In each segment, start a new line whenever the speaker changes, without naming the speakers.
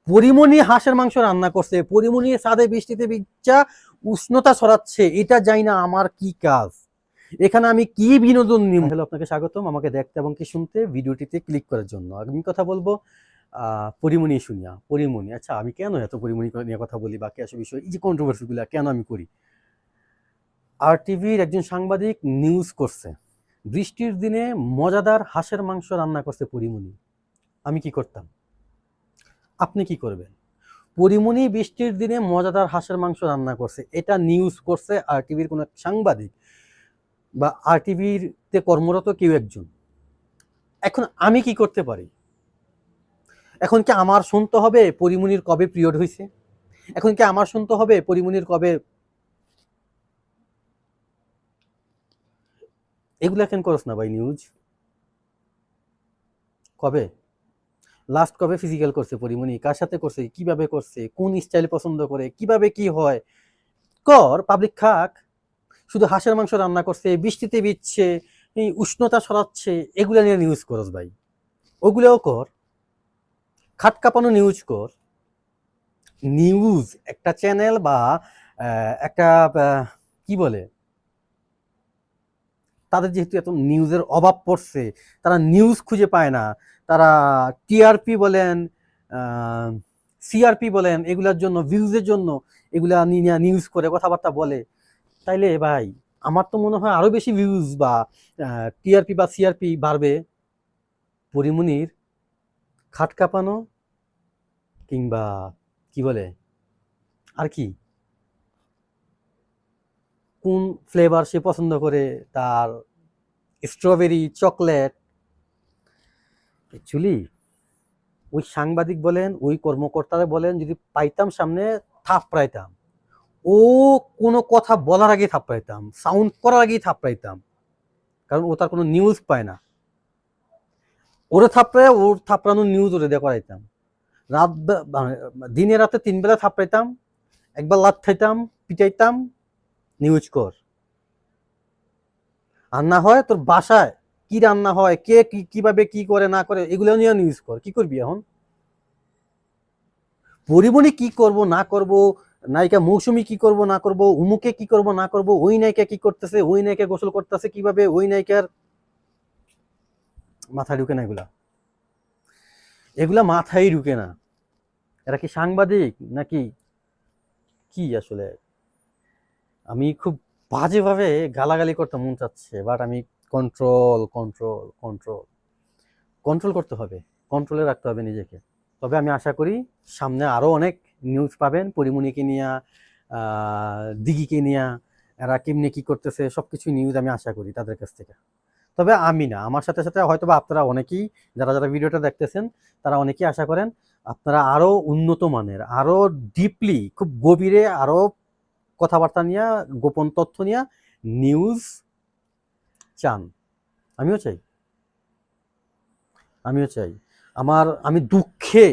পরিমণি হাঁসের মাংস রান্না করছে, পরিমণি ছাদে বৃষ্টিতে ভিজা উষ্ণতা ছড়াচ্ছে, এটা জানি না আমার কি কাজ, এখানে আমি কি বিনোদন নিব। হ্যালো, আপনাকে স্বাগতম আমাকে দেখতে এবং কি শুনতে, ভিডিওটিতে ক্লিক করার জন্য। আমি কথা বলবো পরিমণি শুনিয়া। পরিমণি, আচ্ছা আমি কেন এত পরিমণি নিয়ে কথা বলি বা আসল বিষয়, এই যে কন্ট্রোভার্সিগুলো কেন আমি করি। আর টিভির একজন সাংবাদিক নিউজ করছে, বৃষ্টির দিনে মজাদার হাঁসের মাংস রান্না করছে পরিমণি। আমি কি করতাম, আপনি কি করবেন? পরিমণি বৃষ্টির দিনে মজাদার হাঁসের মাংস রান্না করছে, এটা নিউজ করছে আর টিভির কোনো সাংবাদিক বা আর টিভিতে কর্মরত কেউ একজন। এখন আমি কি করতে পারি? এখন কি আমার শুনতে হবে পরিমণির কবে পিরিয়ড হয়েছে? এখন কি আমার শুনতে হবে পরিমণির কবে? এগুলা কেন করছ না ভাই নিউজ? কবে লাস্ট কবে ফিজিক্যাল করছে পরিমণি? কার সাথে করছে? কিভাবে করছে? কোন স্টাইল পছন্দ করে? কিভাবে কি হয় কর, পাবলিক খাক। শুধু হাঁসের মাংস রান্না করছে, বৃষ্টিতে ভিজছে, এই উষ্ণতা ছড়াচ্ছে, এগুলা নিয়ে নিউজ করস ভাই। ওগুলোও কর, খাট কাঁপানো নিউজ কর। নিউজ একটা চ্যানেল বা একটা কি বলে, তাদের যেহেতু এত নিউজের অভাব পড়ছে, তারা নিউজ খুঁজে পায় না, তারা টিআরপি বলেন, সিআরপি বলেন, এগুলার জন্য, ভিউজের জন্য এগুলা নিয়ে নিউজ করে কথাবার্তা বলে। তাইলে ভাই আমার তো মনে হয় আরো বেশি ভিউজ বা টিআরপি বা সিআরপি বাড়বে পরিমণির খাট কাঁপানো কিংবা কি বলে আর কি, কোন ফ্লেভার সে পছন্দ করে, তার স্ট্রবেরি, চকলেট। অ্যাকচুয়ালি ওই সাংবাদিক বলেন, ওই কর্মকর্তারা বলেন, যদি পাইতাম সামনে থাপড়াইতাম। ও কোনো কথা বলার আগেই থাপড়াইতাম, সাউন্ড করার আগেই থাপড়াইতাম, কারণ ও তার কোনো নিউজ পায় না। ওরে থাপড়ায়, ওর থাপড়ানোর নিউজ ওরে দিয়ে করাইতাম। রাত দিনে রাতে 3 বেলা থাপড়াইতাম, একবার লাথ খাইতাম, পিটাইতাম, নিউজ কর। আর না হয় তোর বাসায় কি রান্না হয়, কে কিভাবে কি করে না করে, এগুলো নিয়ে নিউজ কর। কি করবি এখন? পরিমণি কি করব না করব, নায়িকা মৌসুমী কি করব না করব, উমুকে কি করব না করব, ওই নায়িকা কি করতেছে, ওই নায়িকা গোসল করতেছে কিভাবে, ওই নায়িকার মাথায় ঢুকে না এগুলা। এগুলা মাথায় ঢুকে না। এরা কি সাংবাদিক নাকি কি আসলে? আমি খুব বাজেভাবে গালাগালি করতে মন চাচ্ছে, বাট আমি কন্ট্রোল কন্ট্রোল কন্ট্রোল কন্ট্রোল করতে হবে, কন্ট্রোলে রাখতে হবে নিজেকে। তবে আমি আশা করি সামনে আরও অনেক নিউজ পাবেন পরিমণিকে নিয়ে, দিঘিকে নিয়ে, এরা কেমনি কি করতেছে, সব কিছু নিউজ আমি আশা করি তাদের কাছ থেকে। তবে আমি না, আমার সাথে সাথে হয়তো বা আপনারা অনেকেই, যারা যারা ভিডিওটা দেখতেছেন, তারা অনেকেই আশা করেন আপনারা আরও উন্নত মানের, আরও ডিপলি, খুব গভীরে আরও কথাবার্তা নিয়ে, গোপন তথ্য নিয়ে নিউজ চান। আমিও চাই, আমিও চাই। আমি দুঃখে,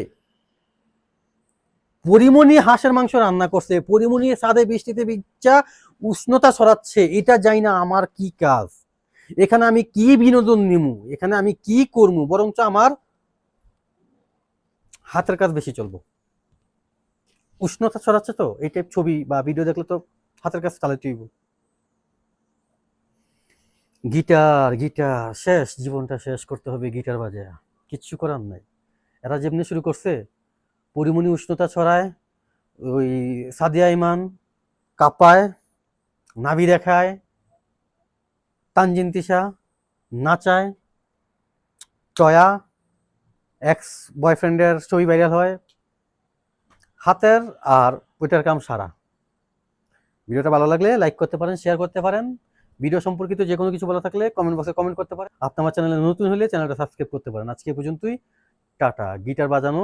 পরিমণি হাঁসের মাংস রান্না করছে, পরিমণি ছাদে বৃষ্টিতে ভিজা উষ্ণতা ছড়াচ্ছে, এটা জানি না আমার কি কাজ, এখানে আমি কি বিনোদন নিমু, এখানে আমি কি করবো, বরঞ্চ আমার হাতের কাজ বেশি চলবো। উষ্ণতা ছড়াচ্ছে তো এই টাইপ ছবি বা ভিডিও দেখলে তো হাতের কাজ চালাতে হইব। গিটার গিটার শেষ, জীবনটা শেষ করতে হবে গিটার বাজে, কিচ্ছু করার নাই। এরা যেমনি শুরু করছে, পরিমণি উষ্ণতা ছড়ায়, ওই সাদিয়া ইমান কাঁপায়, নাভি দেখায়, তানজিন তিশা নাচায়, টয়া এক্স বয়ফ্রেন্ডের ছবি ভাইরাল হয়, হাতের আর ওইটার কাম সারা। ভিডিওটা ভালো লাগলে লাইক করতে পারেন, শেয়ার করতে পারেন। ভিডিও সম্পর্কিত যে কোনো কিছু বলা থাকলে কমেন্ট বক্সে কমেন্ট করতে পারেন। আপনি আমার চ্যানেলে নতুন হলে চ্যানেলটা সাবস্ক্রাইব করতে পারেন। আজকে পর্যন্তই, টাটা। গিটার বাজানো